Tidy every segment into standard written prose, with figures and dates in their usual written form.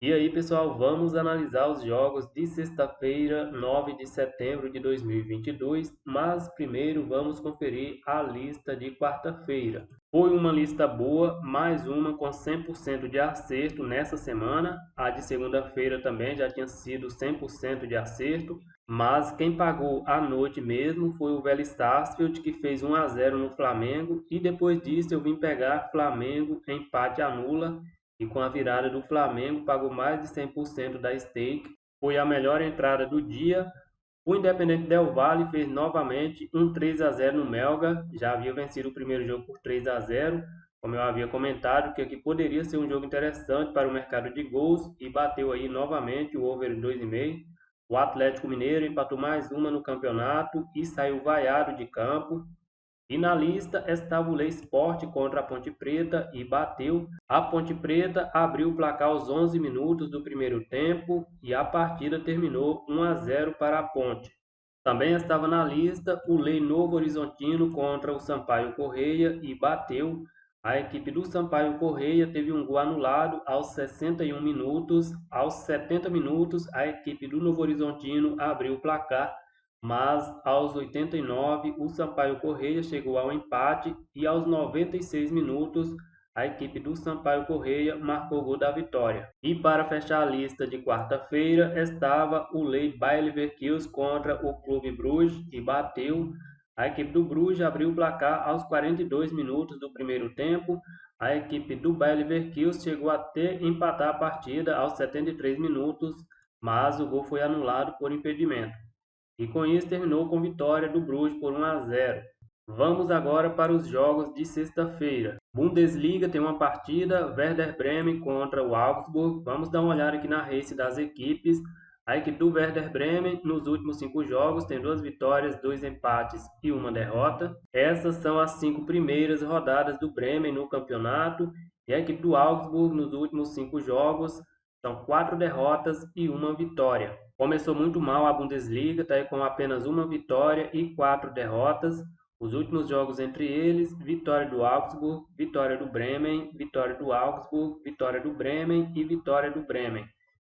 E aí, pessoal, vamos analisar os jogos de sexta-feira, 9 de setembro de 2022, mas primeiro vamos conferir a lista de quarta-feira. Foi uma lista boa, mais uma com 100% de acerto nessa semana. A de segunda-feira também já tinha sido 100% de acerto, mas quem pagou à noite mesmo foi o Vélez Sarsfield, que fez 1 a 0 no Flamengo, e depois disso eu vim pegar Flamengo empate anula e com a virada do Flamengo pagou mais de 100% da stake. Foi a melhor entrada do dia. O Independente Del Valle fez novamente um 3 a 0 no Melga. Já havia vencido o primeiro jogo por 3 a 0. Como eu havia comentado, que aqui poderia ser um jogo interessante para o mercado de gols e bateu aí novamente o over 2,5. O Atlético Mineiro empatou mais uma no campeonato e saiu vaiado de campo. E na lista estava o Lei Sport contra a Ponte Preta e bateu. A Ponte Preta abriu o placar aos 11 minutos do primeiro tempo e a partida terminou 1 a 0 para a Ponte. Também estava na lista o Lei Novo Horizontino contra o Sampaio Correia e bateu. A equipe do Sampaio Correia teve um gol anulado aos 61 minutos. Aos 70 minutos, a equipe do Novo Horizontino abriu o placar, mas aos 89 o Sampaio Correia chegou ao empate e aos 96 minutos a equipe do Sampaio Correia marcou o gol da vitória. E para fechar a lista de quarta-feira estava o Lei Bayer Leverkusen contra o Clube Bruges e bateu. A equipe do Bruges abriu o placar aos 42 minutos do primeiro tempo. A equipe do Bayer Leverkusen chegou até empatar a partida aos 73 minutos, mas o gol foi anulado por impedimento. E com isso terminou com vitória do Bruges por 1 a 0. Vamos agora para os jogos de sexta-feira. Bundesliga tem uma partida, Werder Bremen contra o Augsburg. Vamos dar uma olhada aqui na race das equipes. A equipe do Werder Bremen, nos últimos 5 jogos, tem 2 vitórias, 2 empates e 1 derrota. Essas são as 5 primeiras rodadas do Bremen no campeonato. E a equipe do Augsburg, nos últimos 5 jogos, são 4 derrotas e 1 vitória. Começou muito mal a Bundesliga, está aí com apenas 1 vitória e 4 derrotas. Os últimos jogos entre eles, vitória do Augsburg, vitória do Bremen, vitória do Augsburg, vitória do Bremen e vitória do Bremen.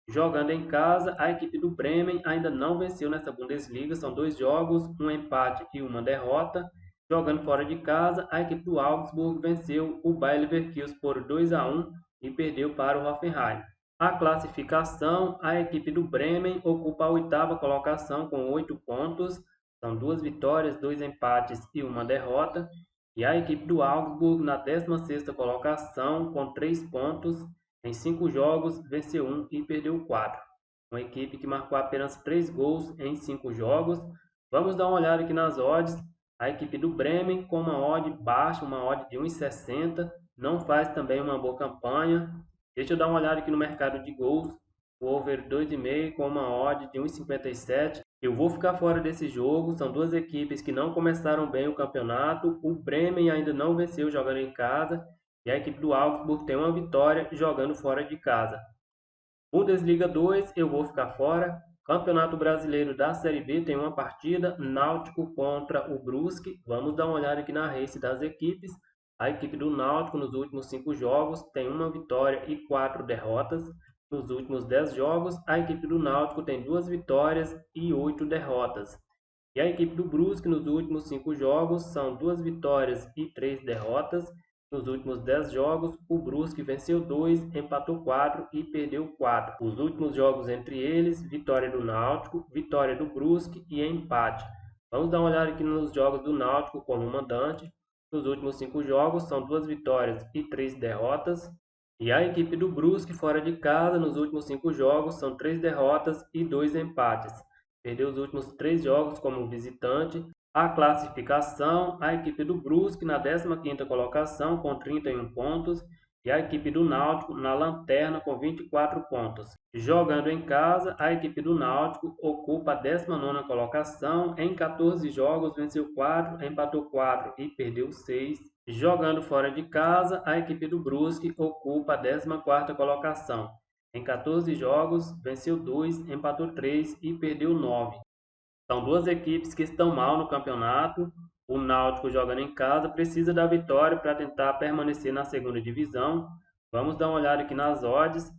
Jogando em casa, a equipe do Bremen ainda não venceu nessa Bundesliga, são 2 jogos, 1 empate e 1 derrota. Jogando fora de casa, a equipe do Augsburg venceu o Bayer Leverkusen por 2 a 1 e perdeu para o Hoffenheim. A classificação, a equipe do Bremen ocupa a 8ª colocação com 8 pontos, são 2 vitórias, 2 empates e 1 derrota. E a equipe do Augsburg na 16ª colocação com 3 pontos, em 5 jogos, venceu 1 e perdeu 4. Uma equipe que marcou apenas 3 gols em 5 jogos. Vamos dar uma olhada aqui nas odds. A equipe do Bremen com uma odd baixa, uma odd de 1,60, não faz também uma boa campanha. Deixa eu dar uma olhada aqui no mercado de gols. O over 2,5 com uma odd de 1,57. Eu vou ficar fora desse jogo. São 2 equipes que não começaram bem o campeonato. O Bremen ainda não venceu jogando em casa. E a equipe do Augsburg tem uma vitória jogando fora de casa. Bundesliga 2, eu vou ficar fora. Campeonato Brasileiro da Série B tem uma partida, Náutico contra o Brusque. Vamos dar uma olhada aqui na race das equipes. A equipe do Náutico nos últimos 5 jogos tem 1 vitória e 4 derrotas. Nos últimos 10 jogos, a equipe do Náutico tem 2 vitórias e 8 derrotas. E a equipe do Brusque nos últimos 5 jogos são 2 vitórias e 3 derrotas. Nos últimos 10 jogos, o Brusque venceu 2, empatou 4 e perdeu 4. Os últimos jogos entre eles, vitória do Náutico, vitória do Brusque e empate. Vamos dar uma olhada aqui nos jogos do Náutico como mandante. Nos últimos 5 jogos, são 2 vitórias e 3 derrotas. E a equipe do Brusque fora de casa, nos últimos 5 jogos, são 3 derrotas e 2 empates. Perdeu os últimos 3 jogos como visitante. A classificação, a equipe do Brusque na 15ª colocação com 31 pontos e a equipe do Náutico na lanterna com 24 pontos. Jogando em casa, a equipe do Náutico ocupa a 19ª colocação, em 14 jogos venceu 4, empatou 4 e perdeu 6. Jogando fora de casa, a equipe do Brusque ocupa a 14ª colocação. Em 14 jogos, venceu 2, empatou 3 e perdeu 9. São 2 equipes que estão mal no campeonato. O Náutico jogando em casa precisa da vitória para tentar permanecer na segunda divisão. Vamos dar uma olhada aqui nas odds.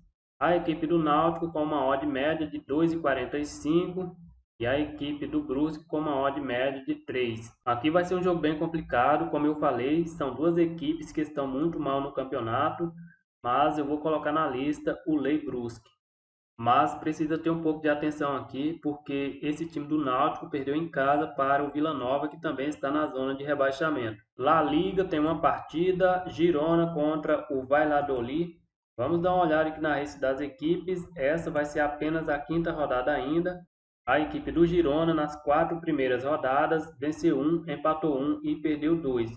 A equipe do Náutico com uma odd média de 2,45 e a equipe do Brusque com uma odd média de 3. Aqui vai ser um jogo bem complicado, como eu falei, são duas equipes que estão muito mal no campeonato, mas eu vou colocar na lista o Lei Brusque. Mas precisa ter um pouco de atenção aqui, porque esse time do Náutico perdeu em casa para o Vila Nova, que também está na zona de rebaixamento. La Liga tem uma partida, Girona contra o Valladolid. Vamos dar uma olhada aqui na lista das equipes. Essa vai ser apenas a quinta rodada ainda. A equipe do Girona, nas 4 primeiras rodadas, venceu 1, empatou 1 e perdeu 2.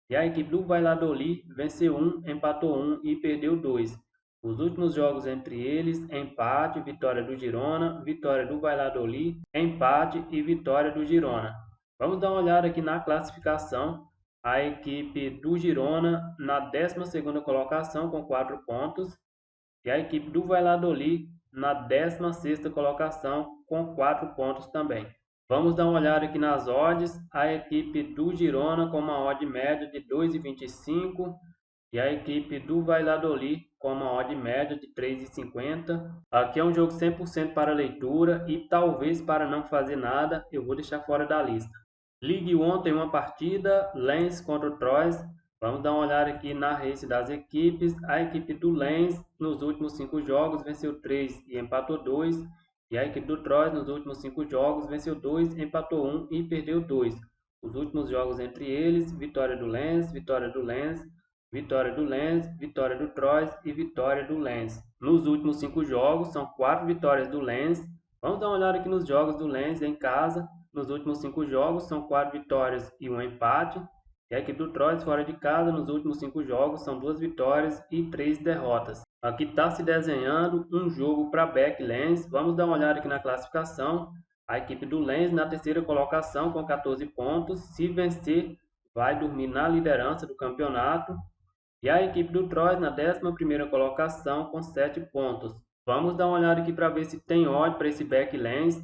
E a equipe do Valladolid venceu 1, empatou 1 e perdeu 2. Os últimos jogos entre eles, empate, vitória do Girona, vitória do Valladolid, empate e vitória do Girona. Vamos dar uma olhada aqui na classificação. A equipe do Girona na 12ª colocação com 4 pontos e a equipe do Valladolid na 16ª colocação com 4 pontos também. Vamos dar uma olhada aqui nas odds. A equipe do Girona com uma odd média de 2,25 e a equipe do Valladolid com uma odd média de 3,50. Aqui é um jogo 100% para leitura e talvez para não fazer nada eu vou deixar fora da lista. Ligue 1 tem uma partida, Lens contra o Troyes. Vamos dar uma olhada aqui na race das equipes. A equipe do Lens nos últimos 5 jogos venceu 3 e empatou 2. E a equipe do Troyes nos últimos 5 jogos venceu 2, empatou 1 e perdeu 2. Os últimos jogos entre eles, vitória do Lens, vitória do Lens, vitória do Lens, vitória do Troyes e vitória do Lens. Nos últimos 5 jogos, são 4 vitórias do Lens. Vamos dar uma olhada aqui nos jogos do Lens em casa. Nos últimos 5 jogos, são 4 vitórias e 1 empate. E a equipe do Troyes fora de casa, nos últimos 5 jogos, são 2 vitórias e 3 derrotas. Aqui está se desenhando um jogo para Beck Lens. Vamos dar uma olhada aqui na classificação. A equipe do Lens na 3ª colocação com 14 pontos. Se vencer, vai dormir na liderança do campeonato. E a equipe do Troyes na 11ª colocação com 7 pontos. Vamos dar uma olhada aqui para ver se tem odd para esse Beck Lens.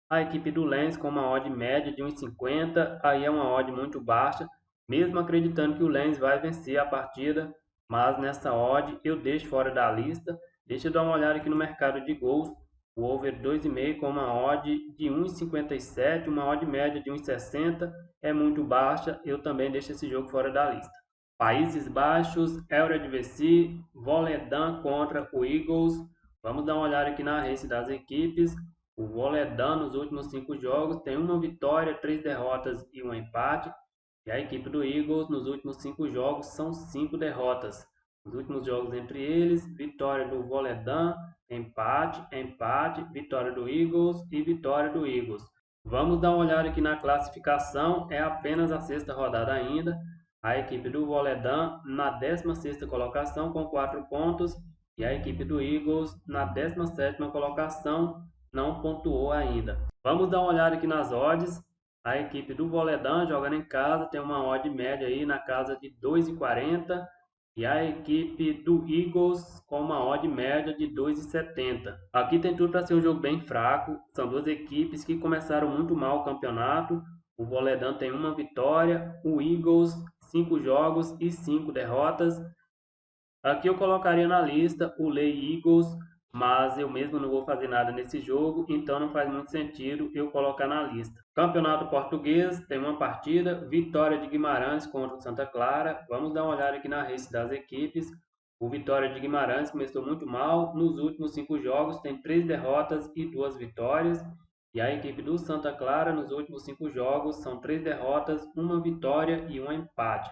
A equipe do Lens com uma odd média de 1,50, aí é uma odd muito baixa, mesmo acreditando que o Lens vai vencer a partida, mas nessa odd eu deixo fora da lista. Deixa eu dar uma olhada aqui no mercado de gols. O over 2,5 com uma odd de 1,57, uma odd média de 1,60 é muito baixa, eu também deixo esse jogo fora da lista. Países Baixos, Eredivisie, Volendam contra o Eagles. Vamos dar uma olhada aqui na race das equipes. O Volendam nos últimos 5 jogos tem uma vitória, 3 derrotas e um empate. E a equipe do Eagles nos últimos 5 jogos são 5 derrotas. Os últimos jogos entre eles, vitória do Volendam, empate, empate, vitória do Eagles e vitória do Eagles. Vamos dar uma olhada aqui na classificação, é apenas a 6ª rodada ainda. A equipe do Volendam na 16ª colocação com 4 pontos e a equipe do Eagles na 17ª colocação não pontuou ainda. Vamos dar uma olhada aqui nas odds. A equipe do Volendam jogando em casa tem uma odd média aí na casa de 2,40 e a equipe do Eagles com uma odd média de 2,70. Aqui tem tudo para ser um jogo bem fraco. São duas equipes que começaram muito mal o campeonato. O Volendam tem uma vitória, o Eagles 5 jogos e 5 derrotas. Aqui eu colocaria na lista o Lei Eagles, mas eu mesmo não vou fazer nada nesse jogo, então não faz muito sentido eu colocar na lista. Campeonato Português tem uma partida, vitória de Guimarães contra o Santa Clara. Vamos dar uma olhada aqui na race das equipes. O Vitória de Guimarães começou muito mal, nos últimos 5 jogos tem 3 derrotas e 2 vitórias. E a equipe do Santa Clara nos últimos 5 jogos são 3 derrotas, 1 vitória e 1 empate.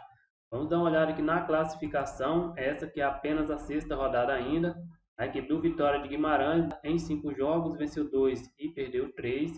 Vamos dar uma olhada aqui na classificação, essa que é apenas a 6ª rodada ainda. A equipe do Vitória de Guimarães em 5 jogos venceu 2 e perdeu 3.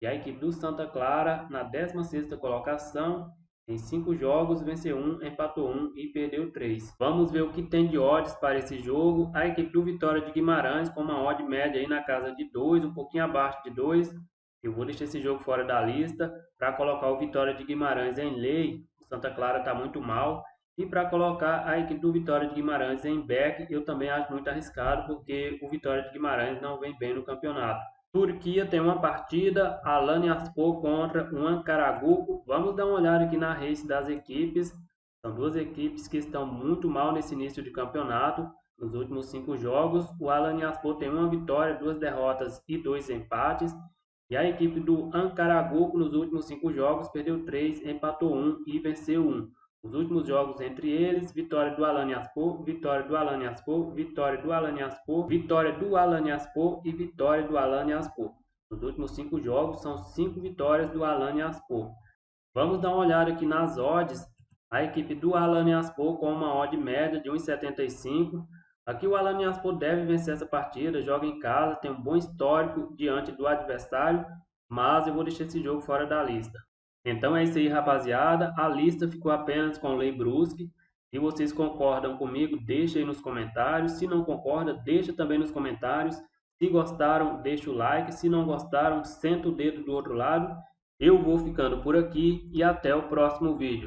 E a equipe do Santa Clara na 16ª colocação, em 5 jogos venceu 1, empatou 1 e perdeu 3. Vamos ver o que tem de odds para esse jogo. A equipe do Vitória de Guimarães com uma odd média aí na casa de 2, um pouquinho abaixo de 2. Eu vou deixar esse jogo fora da lista para colocar o Vitória de Guimarães em lei. O Santa Clara está muito mal. E para colocar a equipe do Vitória de Guimarães em back, eu também acho muito arriscado, porque o Vitória de Guimarães não vem bem no campeonato. Turquia tem uma partida, Alanyaspor contra o Ankaragucu. Vamos dar uma olhada aqui na race das equipes. São duas equipes que estão muito mal nesse início de campeonato. Nos últimos 5 jogos, o Alanyaspor tem 1 vitória, 2 derrotas e 2 empates. E a equipe do Ankaragucu, nos últimos 5 jogos, perdeu 3, empatou 1 e venceu 1. Os últimos jogos entre eles, vitória do Alanyaspor, vitória do Alanyaspor, vitória do Alanyaspor, vitória do Alanyaspor e vitória do Alanyaspor. Nos últimos 5 jogos, são 5 vitórias do Alanyaspor. Vamos dar uma olhada aqui nas odds. A equipe do Alanyaspor com uma odd média de 1,75. Aqui o Alanyaspor deve vencer essa partida, joga em casa, tem um bom histórico diante do adversário, mas eu vou deixar esse jogo fora da lista. Então é isso aí, rapaziada. A lista ficou apenas com o Lei Brusque. Se vocês concordam comigo, deixa aí nos comentários. Se não concorda, deixa também nos comentários. Se gostaram, deixa o like. Se não gostaram, senta o dedo do outro lado. Eu vou ficando por aqui e até o próximo vídeo.